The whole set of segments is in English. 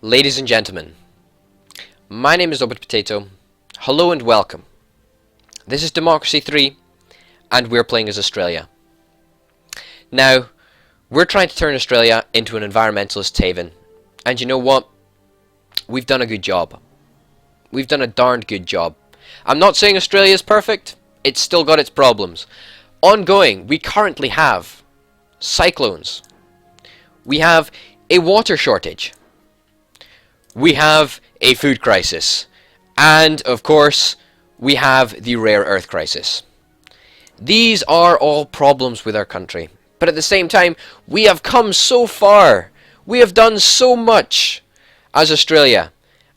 Ladies and gentlemen, my name is Obit Potato. Hello and welcome. This is Democracy 3, and we're playing as Australia. Now, we're trying to turn Australia into an environmentalist haven, and you know what? We've done a good job. We've done a darned good job. I'm not saying Australia is perfect, it's still got its problems. Ongoing, we currently have cyclones. We have a water shortage. We have a food crisis. And, of course, we have the rare earth crisis. These are all problems with our country. But at the same time, we have come so far. We have done so much as Australia.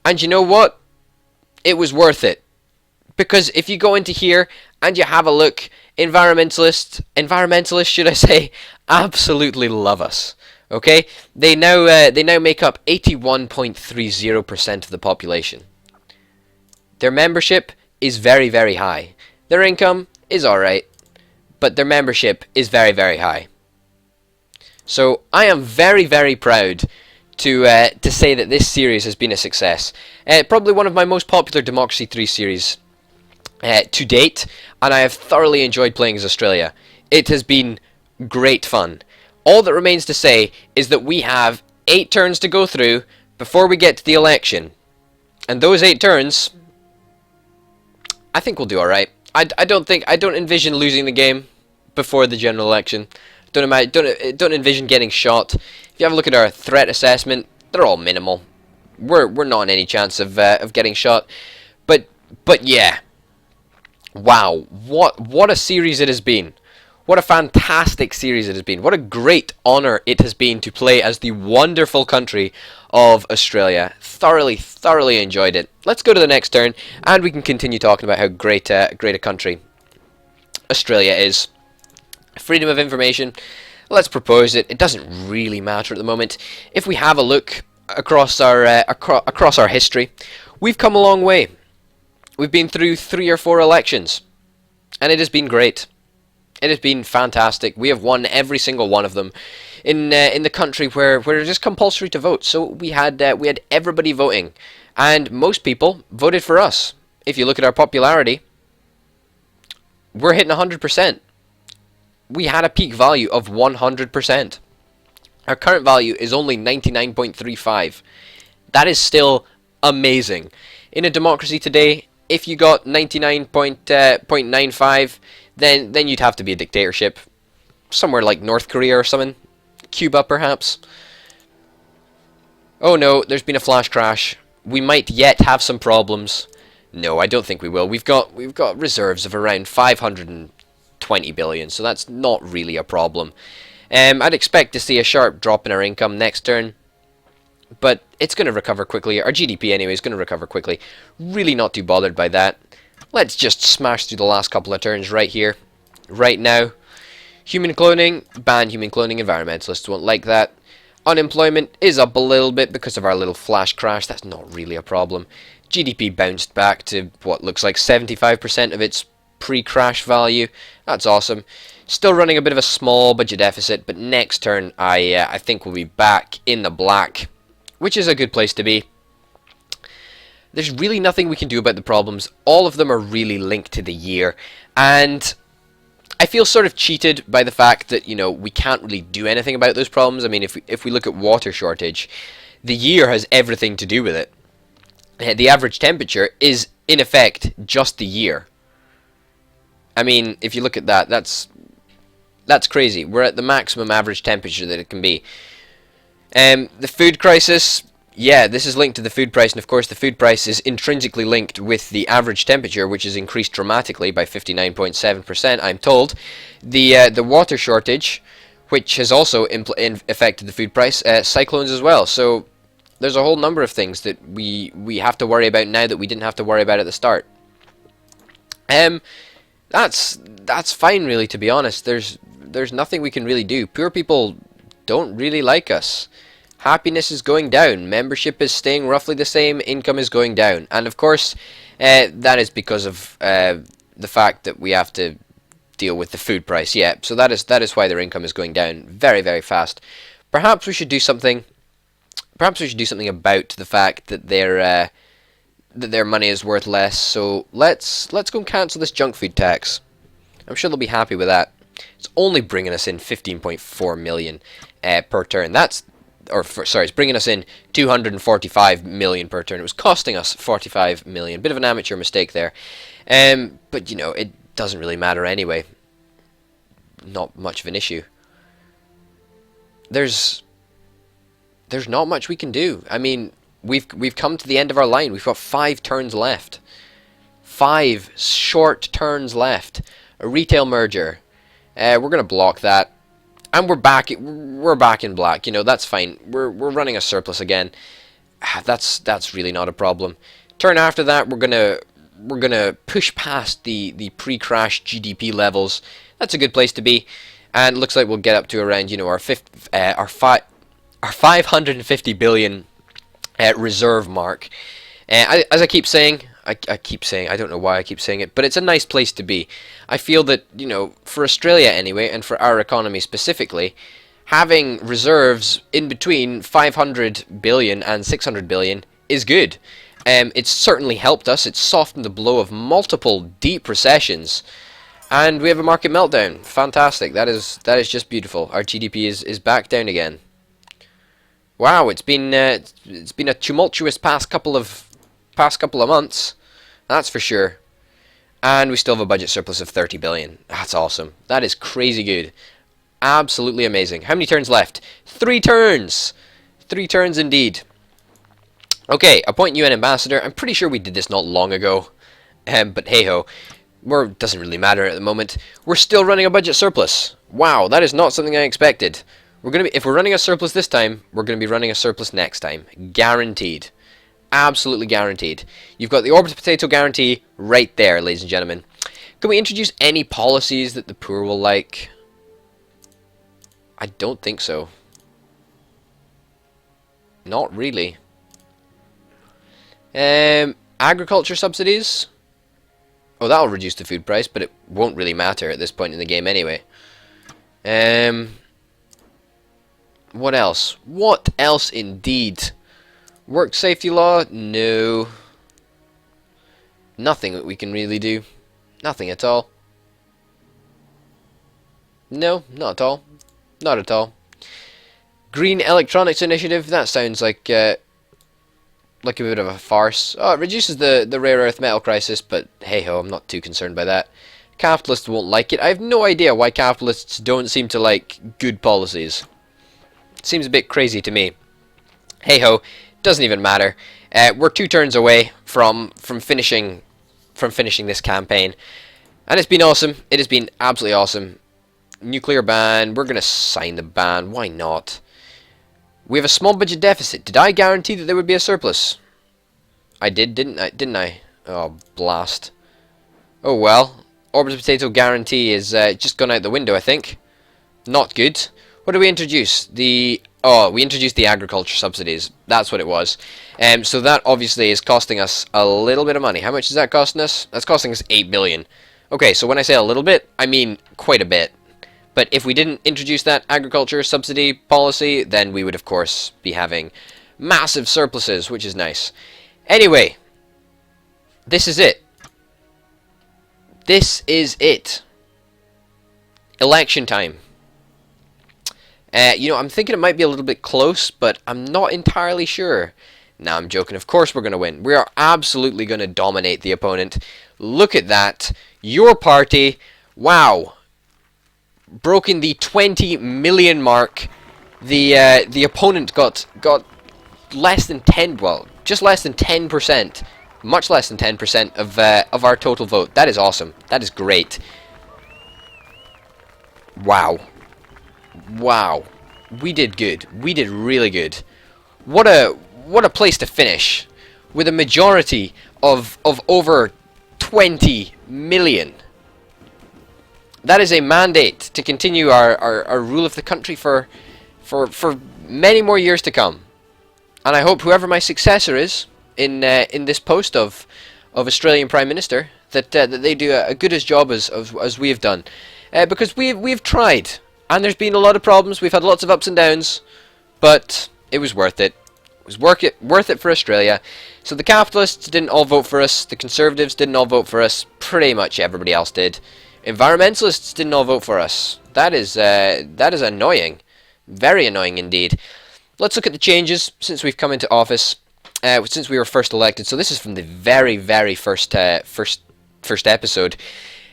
And you know what? It was worth it. Because if you go into here and you have a look, environmentalists should I say, absolutely love us. Okay, they now make up 81.30% of the population. Their membership is very, very high. Their income is alright, but their membership is very, very high. So I am very, very proud to say that this series has been a success. Probably one of my most popular Democracy 3 series to date, and I have thoroughly enjoyed playing as Australia. It has been great fun. All that remains to say is that we have 8 turns to go through before we get to the election. And those 8 turns, I think we'll do alright. I don't envision losing the game before the general election. Don't envision getting shot. If you have a look at our threat assessment, they're all minimal. We're not in any chance of getting shot. But yeah. Wow, what a series it has been. What a fantastic series it has been. What a great honour it has been to play as the wonderful country of Australia. Thoroughly enjoyed it. Let's go to the next turn, and we can continue talking about how great a country Australia is. Freedom of information. Let's propose it. It doesn't really matter at the moment. If we have a look across our history, we've come a long way. We've been through 3 or 4 elections, and it has been great. It has been fantastic. We have won every single one of them in the country where it is just compulsory to vote. So we had everybody voting, and most people voted for us. If you look at our popularity, we're hitting 100%. We had a peak value of 100%. Our current value is only 99.35. That is still amazing. In a democracy today, if you got 99.95, then you'd have to be a dictatorship. Somewhere like North Korea or something. Cuba, perhaps. Oh no, there's been a flash crash. We might yet have some problems. No, I don't think we will. We've got reserves of around 520 billion, so that's not really a problem. I'd expect to see a sharp drop in our income next turn, but it's going to recover quickly. Our GDP anyway is going to recover quickly. Really not too bothered by that. Let's just smash through the last couple of turns right here, right now. Human cloning, ban human cloning, environmentalists won't like that. Unemployment is up a little bit because of our little flash crash. That's not really a problem. GDP bounced back to what looks like 75% of its pre-crash value. That's awesome. Still running a bit of a small budget deficit, but next turn I think we'll be back in the black, which is a good place to be. There's really nothing we can do about the problems. All of them are really linked to the year, and I feel sort of cheated by the fact that, you know, we can't really do anything about those problems. I mean, if we look at water shortage, the year has everything to do with it. The average temperature is, in effect, just the year. I mean, if you look at that, that's crazy. We're at the maximum average temperature that it can be. The food crisis, yeah, this is linked to the food price, and of course the food price is intrinsically linked with the average temperature, which has increased dramatically by 59.7%, I'm told. The water shortage, which has also affected the food price, cyclones as well. So there's a whole number of things that we have to worry about now that we didn't have to worry about at the start. That's fine, really, to be honest. There's nothing we can really do. Poor people don't really like us. Happiness is going down, membership is staying roughly the same, income is going down. And of course, that is because of the fact that we have to deal with the food price. Yeah, so that is why their income is going down very, very fast. Perhaps we should do something perhaps we should do something about the fact that their money is worth less. So let's go and cancel this junk food tax. I'm sure they'll be happy with that. It's only bringing us in 15.4 million per turn. It's bringing us in 245 million per turn. It was costing us 45 million. Bit of an amateur mistake there. But you know, it doesn't really matter anyway. Not much of an issue. There's not much we can do. I mean, we've come to the end of our line. We've got 5 turns left. 5 short turns left. A retail merger. We're gonna block that, and we're back in black. You know, that's fine. We're running a surplus again. That's really not a problem. Turn after that, we're gonna push past the pre-crash GDP levels. That's a good place to be, and it looks like we'll get up to around, you know, our 550 billion reserve mark. As I keep saying, I don't know why I keep saying it, but it's a nice place to be. I feel that, you know, for Australia anyway, and for our economy specifically, having reserves in between 500 billion and 600 billion is good. It's certainly helped us. It's softened the blow of multiple deep recessions, and we have a market meltdown. Fantastic. That is just beautiful. Our GDP is back down again. Wow, it's been a tumultuous past couple of months, that's for sure. And we still have a budget surplus of 30 billion. That's awesome. That is crazy good. Absolutely amazing. How many turns left? 3 turns. 3 turns indeed. Okay, appoint UN ambassador. I'm pretty sure we did this not long ago. But hey ho, doesn't really matter at the moment. We're still running a budget surplus. Wow, that is not something I expected. If we're running a surplus this time, we're going to be running a surplus next time. Guaranteed. Absolutely guaranteed. You've got the orbit potato guarantee right there, ladies and gentlemen. Can we introduce any policies that the poor will like? I don't think so. Not really. Agriculture subsidies? Oh, that'll reduce the food price, but it won't really matter at this point in the game anyway. What else? What else indeed? Work safety law? No. Nothing that we can really do. Nothing at all. No, not at all. Not at all. Green Electronics Initiative? That sounds like a bit of a farce. Oh, it reduces the rare earth metal crisis, but hey ho, I'm not too concerned by that. Capitalists won't like it. I have no idea why capitalists don't seem to like good policies. Seems a bit crazy to me. Hey ho, doesn't even matter. We're 2 turns away from finishing this campaign, and it's been awesome. It has been absolutely awesome. Nuclear ban. We're gonna sign the ban. Why not? We have a small budget deficit. Did I guarantee that there would be a surplus? I did, didn't I? Oh, blast. Oh well. Orbital potato guarantee is just gone out the window, I think. Not good. What did we introduce? We introduced the agriculture subsidies. That's what it was. So that obviously is costing us a little bit of money. How much is that costing us? That's costing us 8 billion. Okay, so when I say a little bit, I mean quite a bit. But if we didn't introduce that agriculture subsidy policy, then we would of course be having massive surpluses, which is nice. Anyway, this is it. This is it. Election time. You know, I'm thinking it might be a little bit close, but I'm not entirely sure. Nah, I'm joking. Of course we're going to win. We are absolutely going to dominate the opponent. Look at that. Your party, wow, broken the 20 million mark. The opponent got less than 10, well, just less than 10%, much less than 10% of our total vote. That is awesome. That is great. Wow. Wow, we did good. We did really good. What a place to finish with a majority of over 20 million. That is a mandate to continue our rule of the country for many more years to come. And I hope whoever my successor is in this post of Australian Prime Minister that they do a good as job as we have done, because we've tried. And there's been a lot of problems. We've had lots of ups and downs, but it was worth it. It was worth it for Australia. So the capitalists didn't all vote for us. The conservatives didn't all vote for us. Pretty much everybody else did. Environmentalists didn't all vote for us. That is annoying. Very annoying indeed. Let's look at the changes since we've come into office. Since we were first elected. So this is from the very, very first episode.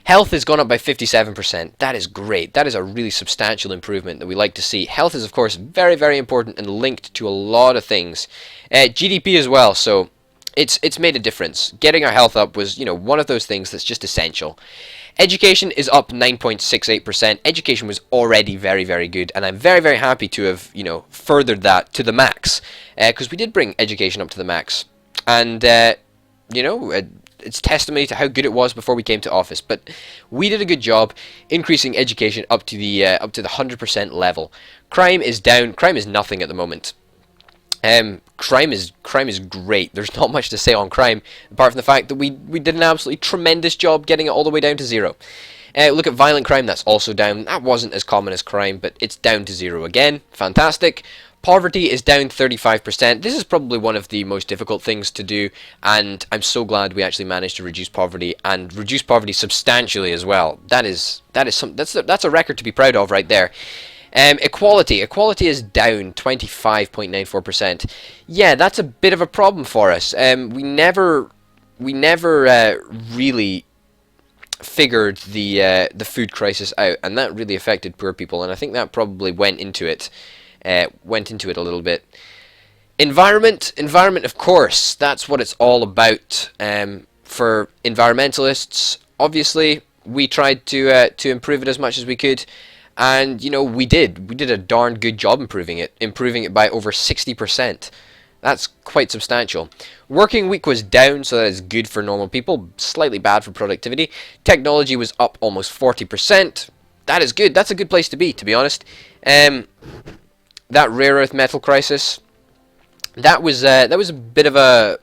Health has gone up by 57%. That is great. That is a really substantial improvement that we like to see. Health is, of course, very, very important and linked to a lot of things. GDP as well, so it's made a difference. Getting our health up was, one of those things that's just essential. Education is up 9.68%. Education was already very, very good, and I'm very, very happy to have, furthered that to the max, because we did bring education up to the max. And, it's testimony to how good it was before we came to office, but we did a good job increasing education up to the 100% level. Crime is down. Crime is nothing at the moment. Crime is great. There's not much to say on crime apart from the fact that we did an absolutely tremendous job getting it all the way down to 0. Look at violent crime. That's also down. That wasn't as common as crime, but it's down to 0 again. Fantastic. Poverty is down 35%. This is probably one of the most difficult things to do, and I'm so glad we actually managed to reduce poverty, and reduce poverty substantially as well. That's a record to be proud of right there. Equality is down 25.94%. Yeah, that's a bit of a problem for us. We never really figured the food crisis out, and that really affected poor people, and I think that probably went into it a little bit. Environment, of course, that's what it's all about. For environmentalists, obviously, we tried to improve it as much as we could, and we did a darn good job improving it by over 60%. That's quite substantial. Working week was down, so that is good for normal people, slightly bad for productivity. Technology was up almost 40%. That is good. That's a good place to be honest. That rare earth metal crisis, that was a bit of a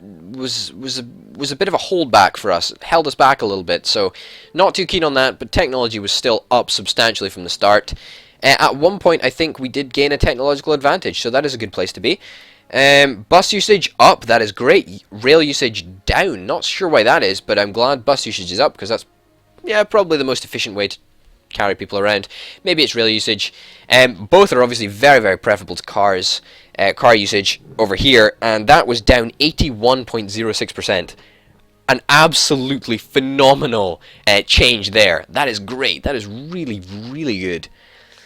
holdback for us. It held us back a little bit, so not too keen on that. But technology was still up substantially from the start. At one point, I think we did gain a technological advantage, so that is a good place to be. Bus usage up, that is great. Rail usage down, not sure why that is, but I'm glad bus usage is up because that's probably the most efficient way to carry people around. Maybe it's rail usage. Both are obviously very, very preferable to cars. Car usage over here, and that was down 81.06%. An absolutely phenomenal change there. That is great. That is really, really good.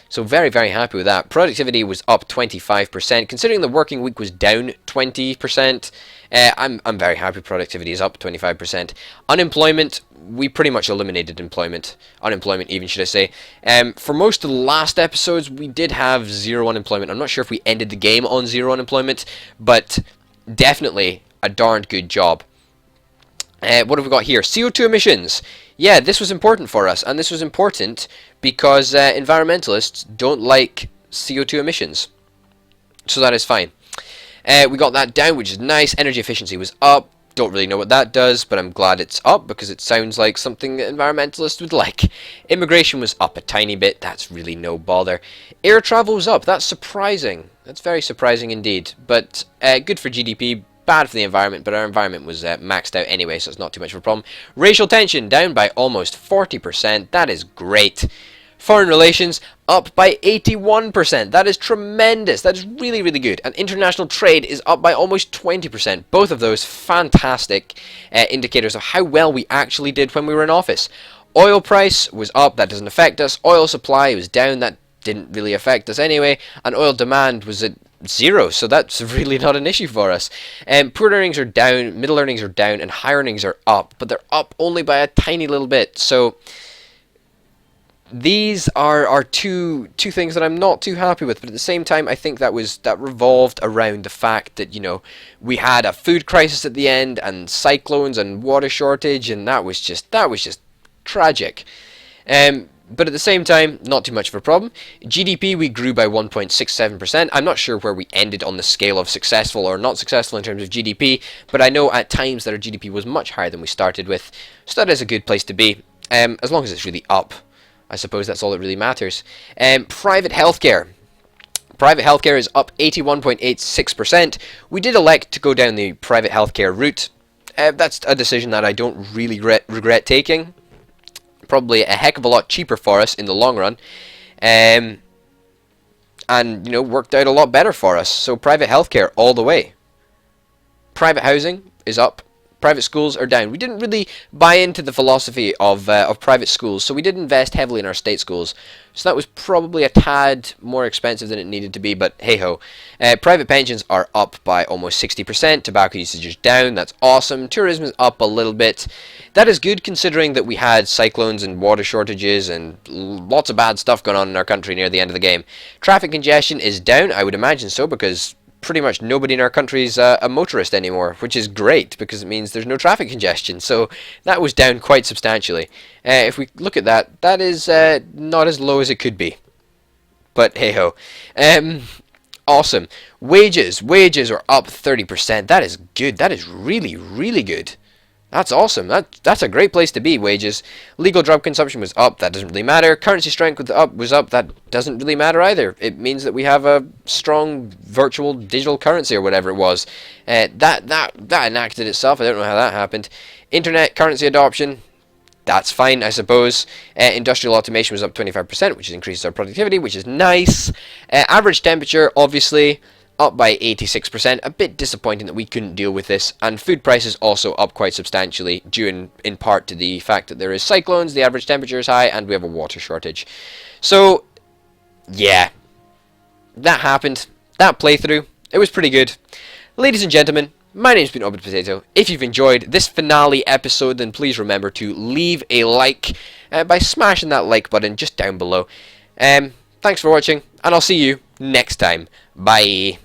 So very, very happy with that. Productivity was up 25%. Considering the working week was down 20%, I'm very happy productivity is up 25%. Unemployment, we pretty much eliminated unemployment even, should I say. For most of the last episodes, we did have 0 unemployment. I'm not sure if we ended the game on 0 unemployment, but definitely a darned good job. What have we got here? CO2 emissions. Yeah, this was important for us, and this was important because environmentalists don't like CO2 emissions. So that is fine. We got that down, which is nice. Energy efficiency was up. Don't really know what that does, but I'm glad it's up because it sounds like something that environmentalists would like. Immigration was up a tiny bit. That's really no bother. Air travel was up. That's surprising. That's very surprising indeed. But good for GDP. Bad for the environment, but our environment was maxed out anyway, so it's not too much of a problem. Racial tension down by almost 40%. That is great. Foreign relations up by 81%. That is tremendous. That is really, really good. And international trade is up by almost 20%. Both of those fantastic indicators of how well we actually did when we were in office. Oil price was up. That doesn't affect us. Oil supply was down. That didn't really affect us anyway. And oil demand was at 0, so that's really not an issue for us. Poor earnings are down, middle earnings are down, and high earnings are up, but they're up only by a tiny little bit. So these are two things that I'm not too happy with, but at the same time, I think that revolved around the fact that we had a food crisis at the end, and cyclones and water shortage, and that was just tragic. But at the same time, not too much of a problem. GDP, we grew by 1.67%. I'm not sure where we ended on the scale of successful or not successful in terms of GDP, but I know at times that our GDP was much higher than we started with, so that is a good place to be, as long as it's really up. I suppose that's all that really matters. Private healthcare. Private healthcare is up 81.86%. We did elect to go down the private healthcare route. That's a decision that I don't really regret taking. Probably a heck of a lot cheaper for us in the long run. And, you know, worked out a lot better for us. So private healthcare all the way. Private housing is up. Private schools are down. We didn't really buy into the philosophy of private schools, so we did invest heavily in our state schools. So that was probably a tad more expensive than it needed to be, but hey-ho. Private pensions are up by almost 60%. Tobacco usage is down. That's awesome. Tourism is up a little bit. That is good considering that we had cyclones and water shortages and lots of bad stuff going on in our country near the end of the game. Traffic congestion is down. I would imagine so, because pretty much nobody in our country is a motorist anymore, which is great because it means there's no traffic congestion. So that was down quite substantially. If we look at that, that is not as low as it could be. But hey ho. Awesome. Wages are up 30%. That is good. That is really, really good. That's awesome. That's a great place to be, wages. Legal drug consumption was up. That doesn't really matter. Currency strength was up. That doesn't really matter either. It means that we have a strong virtual digital currency or whatever it was. That enacted itself. I don't know how that happened. Internet currency adoption. That's fine, I suppose. Industrial automation was up 25%, which increases our productivity, which is nice. Average temperature, obviously, up by 86%. A bit disappointing that we couldn't deal with this. And food prices also up quite substantially, due in part to the fact that there is cyclones, the average temperature is high, and we have a water shortage. So, yeah. That happened. That playthrough. It was pretty good. Ladies and gentlemen, my name's been Orbit Potato. If you've enjoyed this finale episode, then please remember to leave a like by smashing that like button just down below. Thanks for watching, and I'll see you next time. Bye.